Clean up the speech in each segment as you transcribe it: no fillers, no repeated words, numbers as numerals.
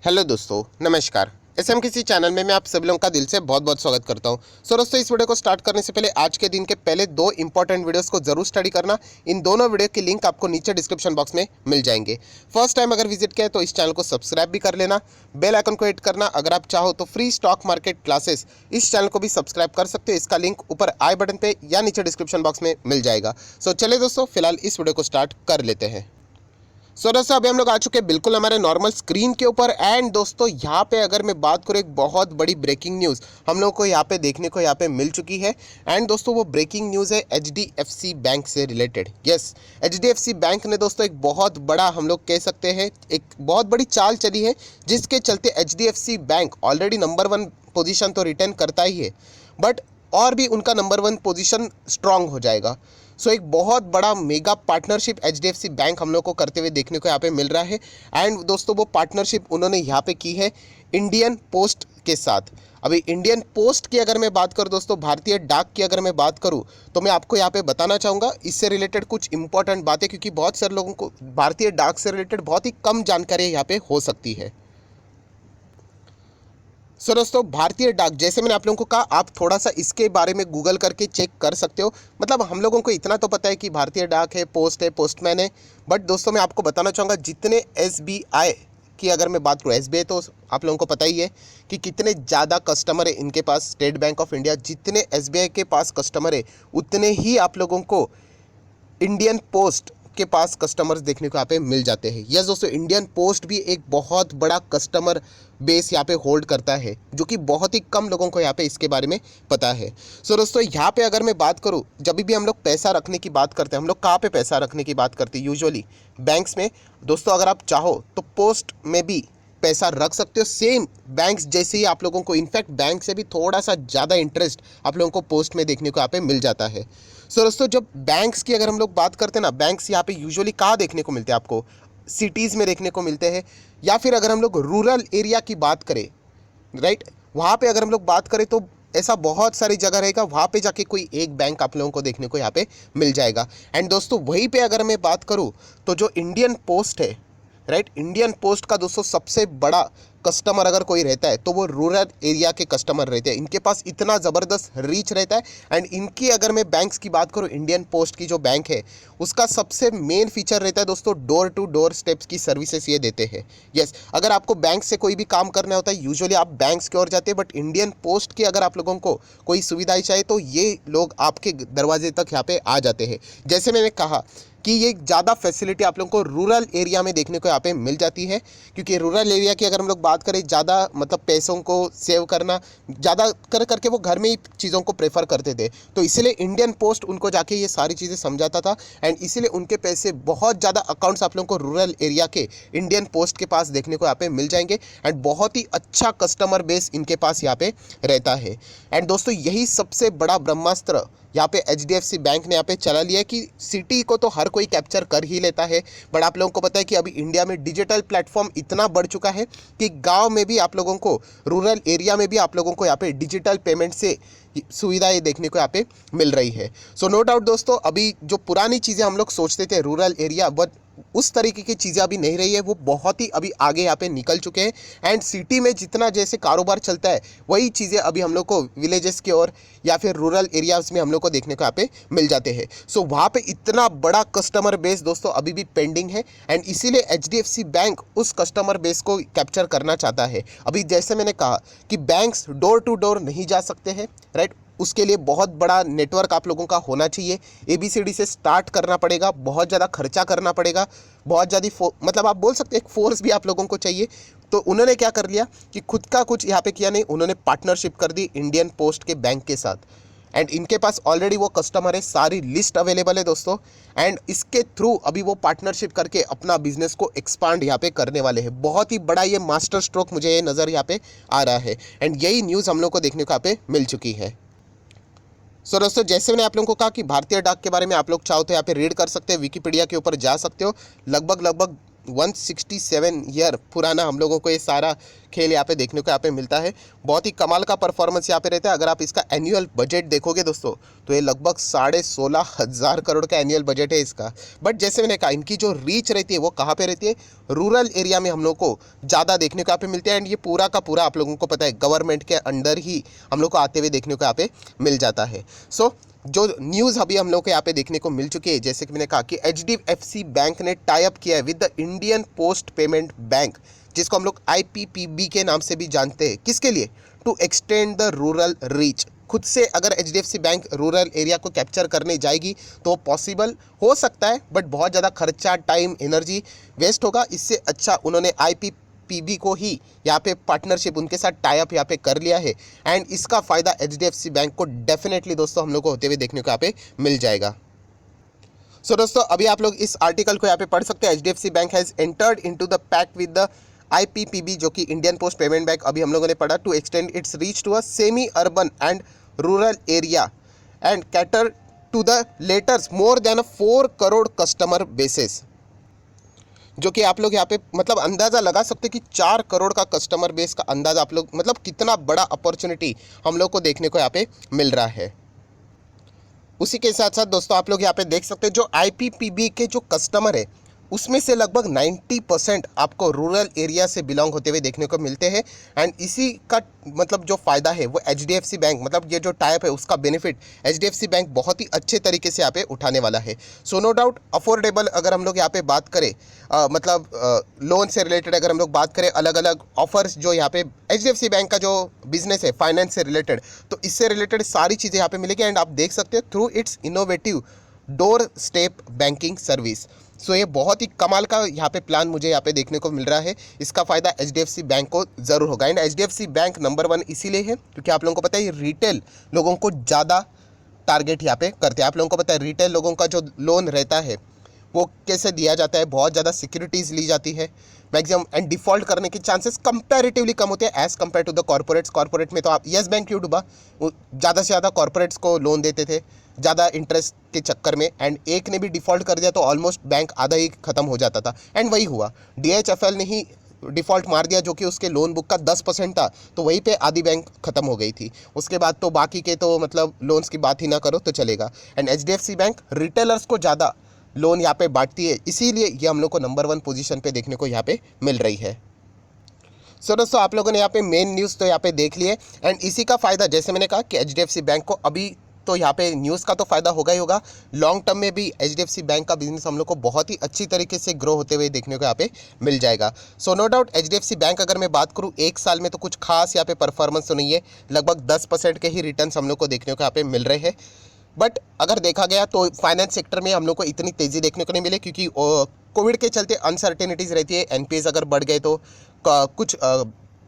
Hello दोस्तों, नमस्कार। SMKC channel में मैं आप सभी लोगों का दिल से बहुत बहुत स्वागत करता हूं। दोस्तों, इस वीडियो को स्टार्ट करने से पहले आज के दिन के पहले दो इंपॉर्टेंट वीडियोस को जरूर स्टडी करना। इन दोनों वीडियो की लिंक आपको नीचे डिस्क्रिप्शन बॉक्स में मिल जाएंगे। फर्स्ट टाइम अगर विजिट किया तो इस चैनल को सब्सक्राइब भी कर लेना, बेल आइकन को हिट करना। अगर आप चाहो तो फ्री स्टॉक मार्केट क्लासेस इस चैनल को भी सब्सक्राइब कर सकते हो। इसका लिंक ऊपर आई बटन पे या नीचे डिस्क्रिप्शन बॉक्स में मिल जाएगा। चलिए दोस्तों, फिलहाल इस वीडियो को स्टार्ट कर लेते हैं। दोस्तों, अभी हम लोग आ चुके हैं बिल्कुल हमारे नॉर्मल स्क्रीन के ऊपर। एंड दोस्तों, यहाँ पे अगर मैं बात करूँ, एक बहुत बड़ी ब्रेकिंग न्यूज़ हम लोग को यहाँ पे देखने को यहाँ पे मिल चुकी है। एंड दोस्तों, वो ब्रेकिंग न्यूज़ है एचडीएफसी बैंक से रिलेटेड। यस, एचडीएफसी बैंक ने दोस्तों एक बहुत बड़ा, हम लोग कह सकते हैं एक बहुत बड़ी चाल चली है, जिसके चलते HDFC bank already number 1 position तो रिटेन करता ही है, बट और भी उनका नंबर 1 पोजीशन स्ट्रांग हो जाएगा। एक बहुत बड़ा मेगा पार्टनरशिप एचडीएफसी बैंक हम लोग को करते हुए देखने को यहाँ पे मिल रहा है। एंड दोस्तों, वो पार्टनरशिप उन्होंने यहाँ पे की है इंडियन पोस्ट के साथ। अभी इंडियन पोस्ट की अगर मैं बात करूँ दोस्तों, भारतीय डाक की अगर मैं बात करूँ, तो मैं आपको यहाँ पे बताना चाहूँगा इससे रिलेटेड कुछ इंपॉर्टेंट बातें, क्योंकि बहुत सारे लोगों को भारतीय डाक से रिलेटेड बहुत ही कम जानकारी यहाँ पे हो सकती है। दोस्तों, भारतीय डाक, जैसे मैंने आप लोगों को कहा, आप थोड़ा सा इसके बारे में गूगल करके चेक कर सकते हो। मतलब हम लोगों को इतना तो पता है कि भारतीय डाक है, पोस्टमैन है, बट दोस्तों मैं आपको बताना चाहूँगा जितने एसबीआई की अगर मैं बात करूँ, एसबीआई तो आप लोगों को पता ही है कि कितने ज़्यादा कस्टमर है इनके पास। स्टेट बैंक ऑफ इंडिया, जितने एसबीआई के पास कस्टमर है उतने ही आप लोगों को इंडियन पोस्ट के पास कस्टमर्स देखने को यहाँ पे मिल जाते हैं। यस दोस्तों, इंडियन पोस्ट भी एक बहुत बड़ा कस्टमर बेस यहाँ पे होल्ड करता है, जो कि बहुत ही कम लोगों को यहाँ पे इसके बारे में पता है। दोस्तों, यहाँ पे अगर मैं बात करूँ, जब भी हम लोग पैसा रखने की बात करते हैं, हम लोग कहाँ पे पैसा रखने की बात करते हैं? यूजुअली बैंक्स में। दोस्तों, अगर आप चाहो तो पोस्ट में भी पैसा रख सकते हो, सेम बैंक्स जैसे ही आप लोगों को। इनफैक्ट बैंक से भी थोड़ा सा ज़्यादा इंटरेस्ट आप लोगों को पोस्ट में देखने को यहाँ पे मिल जाता है। दोस्तों, जब बैंक्स की अगर हम लोग बात करते हैं ना, बैंक्स यहाँ पे यूजुअली कहाँ देखने को मिलते हैं आपको? सिटीज़ में देखने को मिलते हैं, या फिर अगर हम लोग रूरल एरिया की बात करें, राइट, वहाँ पे अगर हम लोग बात करें तो ऐसा बहुत सारी जगह रहेगा, वहाँ पे जाके कोई एक बैंक आप लोगों को देखने को यहाँ पे मिल जाएगा। एंड दोस्तों, वहीं पे अगर मैं बात करूँ तो जो इंडियन पोस्ट है, राइट, इंडियन पोस्ट का दोस्तों सबसे बड़ा कस्टमर अगर कोई रहता है तो वो रूरल एरिया के कस्टमर रहते हैं। इनके पास इतना ज़बरदस्त रीच रहता है। एंड इनकी अगर मैं बैंक्स की बात करूँ, इंडियन पोस्ट की जो बैंक है उसका सबसे मेन फीचर रहता है दोस्तों, डोर टू डोर स्टेप्स की सर्विसेज ये देते हैं। यस, अगर आपको बैंक से कोई भी काम करना होता है, यूजुअली आप बैंक्स की ओर जाते हैं, बट इंडियन पोस्ट की अगर आप लोगों को कोई सुविधाएं चाहिए तो ये लोग आपके दरवाजे तक यहाँ पे आ जाते हैं। जैसे मैंने कहा कि ये ज़्यादा फैसिलिटी आप लोगों को रूरल एरिया में देखने को यहाँ पे मिल जाती है, क्योंकि रूरल एरिया की अगर हम लोग बात करें, ज़्यादा मतलब पैसों को सेव करना ज़्यादा करके वो घर में ही चीज़ों को प्रेफर करते थे। तो इसलिए इंडियन पोस्ट उनको जाके ये सारी चीज़ें समझाता था। एंड इसीलिए उनके पैसे, बहुत ज़्यादा अकाउंट्स आप लोगों को रूरल एरिया के इंडियन पोस्ट के पास देखने को यहाँ पे मिल जाएंगे। एंड बहुत ही अच्छा कस्टमर बेस इनके पास यहाँ पे रहता है। एंड दोस्तों, यही सबसे बड़ा ब्रह्मास्त्र यहाँ पे एचडीएफसी बैंक ने यहाँ पे चला लिया कि सिटी को तो हर कोई कैप्चर कर ही लेता है, बट आप लोगों को पता है कि अभी इंडिया में डिजिटल प्लेटफॉर्म इतना बढ़ चुका है कि गांव में भी आप लोगों को, रूरल एरिया में भी आप लोगों को यहाँ पे डिजिटल पेमेंट से सुविधाएं देखने को यहाँ पे मिल रही है। नो डाउट दोस्तों, अभी जो पुरानी चीज़ें हम लोग सोचते थे रूरल एरिया, बट उस तरीके की चीज़ें अभी नहीं रही है, वो बहुत ही अभी आगे यहाँ पे निकल चुके हैं। एंड सिटी में जितना जैसे कारोबार चलता है, वही चीज़ें अभी हम लोग को विलेजेस की ओर या फिर रूरल एरियाज में हम लोग को देखने को यहाँ पे मिल जाते हैं। वहाँ पे इतना बड़ा कस्टमर बेस दोस्तों अभी भी पेंडिंग है। एंड इसीलिए एचडीएफसी बैंक उस कस्टमर बेस को कैप्चर करना चाहता है। अभी जैसे मैंने कहा कि बैंक्स डोर टू डोर नहीं जा सकते हैं, राइट, उसके लिए बहुत बड़ा नेटवर्क आप लोगों का होना चाहिए। एबीसीडी से स्टार्ट करना पड़ेगा, बहुत ज़्यादा खर्चा करना पड़ेगा, बहुत ज़्यादा मतलब आप बोल सकते हैं एक फोर्स भी आप लोगों को चाहिए। तो उन्होंने क्या कर लिया कि खुद का कुछ यहाँ पे किया नहीं, उन्होंने पार्टनरशिप कर दी इंडियन पोस्ट के बैंक के साथ। एंड इनके पास ऑलरेडी वो कस्टमर है, सारी लिस्ट अवेलेबल है दोस्तों। एंड इसके थ्रू अभी वो पार्टनरशिप करके अपना बिजनेस को एक्सपांड यहाँ पे करने वाले हैं। बहुत ही बड़ा ये मास्टर स्ट्रोक मुझे ये नज़र यहाँ पे आ रहा है। एंड यही न्यूज़ हम लोग को देखने को यहाँ पे मिल चुकी है। दोस्तों, जैसे मैंने आप लोगों को कहा कि भारतीय डाक के बारे में आप लोग चाहो तो यहाँ पे रीड कर सकते हैं, विकिपीडिया के ऊपर जा सकते हो। लगभग 167 ईयर पुराना हम लोगों को ये सारा खेल यहाँ पे देखने को यहाँ पे मिलता है। बहुत ही कमाल का परफॉर्मेंस यहाँ पे रहता है। अगर आप इसका एनुअल बजट देखोगे दोस्तों, तो ये लगभग 16,500 करोड़ का एनुअल बजट है इसका। बट जैसे मैंने कहा, इनकी जो रीच रहती है वो कहाँ पे रहती है, रूरल एरिया में हम लोग को ज़्यादा देखने को यहाँ पे मिलते हैं। एंड ये पूरा का पूरा आप लोगों को पता है गवर्नमेंट के अंडर ही हम लोग को आते हुए देखने को यहाँ पे मिल जाता है। सो जो न्यूज़ अभी हम लोग को यहाँ पे देखने को मिल चुकी है, जैसे कि मैंने कहा कि HDFC बैंक ने टाई अप किया है with the Indian post payment bank, जिसको हम लोग IPPB के नाम से भी जानते हैं। किसके लिए? To extend the rural reach. खुद से अगर HDFC बैंक रूरल एरिया को कैप्चर करने जाएगी तो पॉसिबल हो सकता है, बट बहुत ज़्यादा खर्चा, टाइम, एनर्जी वेस्ट होगा। इससे अच्छा उन्होंने IPPB को ही यहाँ पे पार्टनरशिप उनके साथ टाई अप यहाँ पे कर लिया है। एंड इसका फ़ायदा HDFC बैंक को डेफिनेटली दोस्तों हम लोग को होते हुए देखने को यहाँ पे मिल जाएगा। सो दोस्तों अभी आप लोग इस आर्टिकल को यहाँ पे पढ़ सकते हैं। HDFC bank has entered into the pact with the IPPB, जो कि इंडियन पोस्ट पेमेंट बैंक अभी हम लोगों ने पढ़ा, to extend its reach to a semi urban and rural area and cater to the latters more than 4 crore customer basis. जो कि आप लोग यहाँ पे मतलब अंदाज़ा लगा सकते हैं कि 4 करोड़ का कस्टमर बेस का अंदाज़ा आप लोग मतलब कितना बड़ा अपॉर्चुनिटी हम लोग को देखने को यहाँ पे मिल रहा है। उसी के साथ साथ दोस्तों आप लोग यहाँ पे देख सकते हैं जो IPPB के जो कस्टमर है उसमें से लगभग 90% आपको रूरल एरिया से बिलोंग होते हुए देखने को मिलते हैं। एंड इसी का मतलब जो फ़ायदा है वो HDFC बैंक मतलब ये जो टाइप है उसका बेनिफिट HDFC बैंक बहुत ही अच्छे तरीके से यहाँ पे उठाने वाला है। सो नो डाउट अफोर्डेबल अगर हम लोग यहाँ पे बात करें मतलब लोन से रिलेटेड अगर हम लोग बात करें, अलग अलग ऑफर्स जो यहाँ पे HDFC बैंक का जो बिजनेस है फाइनेंस से रिलेटेड, तो इससे रिलेटेड सारी चीज़ें यहाँ पे मिलेगी। एंड आप देख सकते हो through its innovative doorstep banking service. So ये बहुत ही कमाल का यहाँ पे प्लान मुझे यहाँ पे देखने को मिल रहा है। इसका फ़ायदा HDFC बैंक को ज़रूर होगा। एंड HDFC बैंक नंबर 1 इसीलिए है क्योंकि आप लोगों को पता है ये रिटेल लोगों को ज़्यादा टारगेट यहाँ पे करते हैं। आप लोगों को पता है रिटेल लोगों का जो लोन रहता है वो कैसे दिया जाता है, बहुत ज़्यादा सिक्योरिटीज़ ली जाती है मैक्सिमम, एंड डिफ़ॉल्ट करने के चांसेस कंपैरेटिवली कम होते हैं as compare to the corporates. Corporate में तो आप येस बैंक क्यों डूबा, वो ज़्यादा से ज़्यादा कॉर्पोरेट्स को लोन देते थे ज़्यादा इंटरेस्ट के चक्कर में, एंड एक ने भी डिफ़ॉल्ट कर दिया तो ऑलमोस्ट बैंक आधा ही ख़त्म हो जाता था। एंड वही हुआ, DHFL ने ही डिफ़ॉल्ट मार दिया जो कि उसके लोन बुक का 10% था, तो वहीं पे आधी बैंक ख़त्म हो गई थी। उसके बाद तो बाकी के तो मतलब लोन्स की बात ही ना करो तो चलेगा। एंड HDFC बैंक रिटेलर्स को ज़्यादा लोन यहाँ पे बांटती है, इसीलिए ये हम लोग को नंबर 1 पोजीशन पे देखने को यहाँ पे मिल रही है। सो दोस्तों आप लोगों ने यहाँ पे मेन न्यूज़ तो यहाँ पे देख लिए। एंड इसी का फ़ायदा जैसे मैंने कहा कि HDFC बैंक को अभी तो यहाँ पे न्यूज़ का तो फ़ायदा होगा ही होगा, लॉन्ग टर्म में भी HDFC बैंक का बिजनेस हम लोग को बहुत ही अच्छी तरीके से ग्रो होते हुए देखने को यहाँ पे मिल जाएगा। So no doubt HDFC bank अगर मैं बात करूँ एक साल में तो कुछ खास यहाँ पे परफॉर्मेंस तो नहीं है, लगभग 10% के ही रिटर्न्स हम लोग को देखने को यहाँ पे मिल रहे हैं। बट अगर देखा गया तो फाइनेंस सेक्टर में हम लोग को इतनी तेज़ी देखने को नहीं मिले क्योंकि कोविड के चलते अनसर्टेनिटीज़ रहती है। NPAs अगर बढ़ गए तो कुछ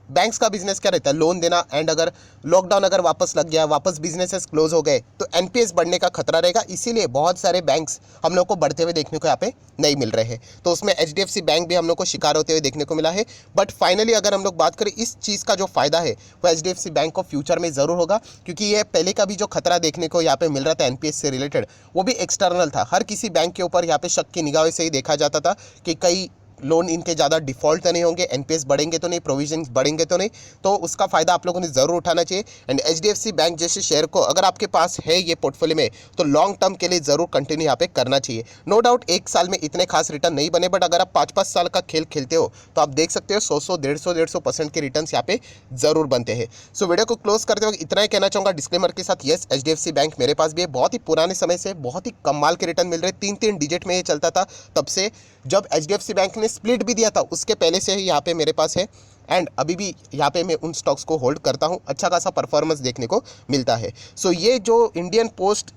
बैंक्स का बिजनेस क्या रहता है, लोन देना, एंड अगर लॉकडाउन अगर वापस लग गया, वापस बिजनेसेस क्लोज हो गए तो NPAs बढ़ने का खतरा रहेगा। इसीलिए बहुत सारे बैंक्स हम लोग को बढ़ते हुए देखने को यहाँ पे नहीं मिल रहे हैं, तो उसमें HDFC बैंक भी हम लोग को शिकार होते हुए देखने को मिला है। बट फाइनली अगर हम लोग बात करें इस चीज़ का जो फ़ायदा है वो HDFC बैंक को फ्यूचर में ज़रूर होगा, क्योंकि ये पहले का भी जो खतरा देखने को यहाँ पे मिल रहा था NPAs से रिलेटेड वो भी एक्सटर्नल था। हर किसी बैंक के ऊपर यहाँ पे शक की निगाह से ही देखा जाता था कि कई लोन इनके ज़्यादा डिफ़ॉल्ट तो नहीं होंगे, NPAs बढ़ेंगे तो नहीं, प्रोविजन बढ़ेंगे तो नहीं, तो उसका फ़ायदा आप लोगों ने ज़रूर उठाना चाहिए। एंड HDFC बैंक जैसे शेयर को अगर आपके पास है ये पोर्टफोलियो में तो लॉन्ग टर्म के लिए ज़रूर कंटिन्यू यहाँ पे करना चाहिए। नो डाउट एक साल में इतने खास रिटर्न नहीं बने, बट अगर आप 5-5 साल का खेल खेलते हो तो आप देख सकते हो 100-150% के रिटर्न यहाँ पे ज़रूर बनते हैं। सो वीडियो को क्लोज करते वक्त इतना ही कहना चाहूँगा डिस्क्लेमर के साथ, येस HDFC बैंक मेरे पास भी है, बहुत ही पुराने समय से बहुत ही कमाल के रिटर्न मिल रहे, 3-3 डिजिट में ये चलता था तब से जब HDFC बैंक ने स्प्लिट भी दिया था उसके पहले से ही यहाँ पे मेरे पास है। एंड अभी भी यहाँ पे मैं उन स्टॉक्स को होल्ड करता हूँ, अच्छा खासा परफॉर्मेंस देखने को मिलता है। सो ये जो इंडियन पोस्ट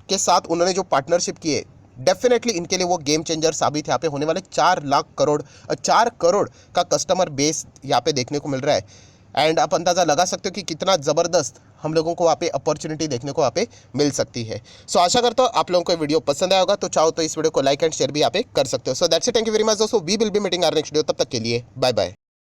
के साथ उन्होंने जो पार्टनरशिप की है डेफिनेटली इनके लिए वो गेम चेंजर साबित यहाँ पे होने वाले। 4 करोड़ का कस्टमर बेस यहाँ पे देखने को मिल रहा है। एंड आप अंदाज़ा लगा सकते हो कि कितना ज़बरदस्त हम लोगों को वहाँ पे अपॉर्चुनिटी देखने को वहाँ पे मिल सकती है। सो आशा करता हूँ आप लोगों को वीडियो पसंद आया होगा, तो चाहो तो इस वीडियो को लाइक एंड शेयर भी यहाँ पे कर सकते हो। So that's it, thank you very much दोस्तों, we will be meeting our next video, तब तक के लिए बाय बाय।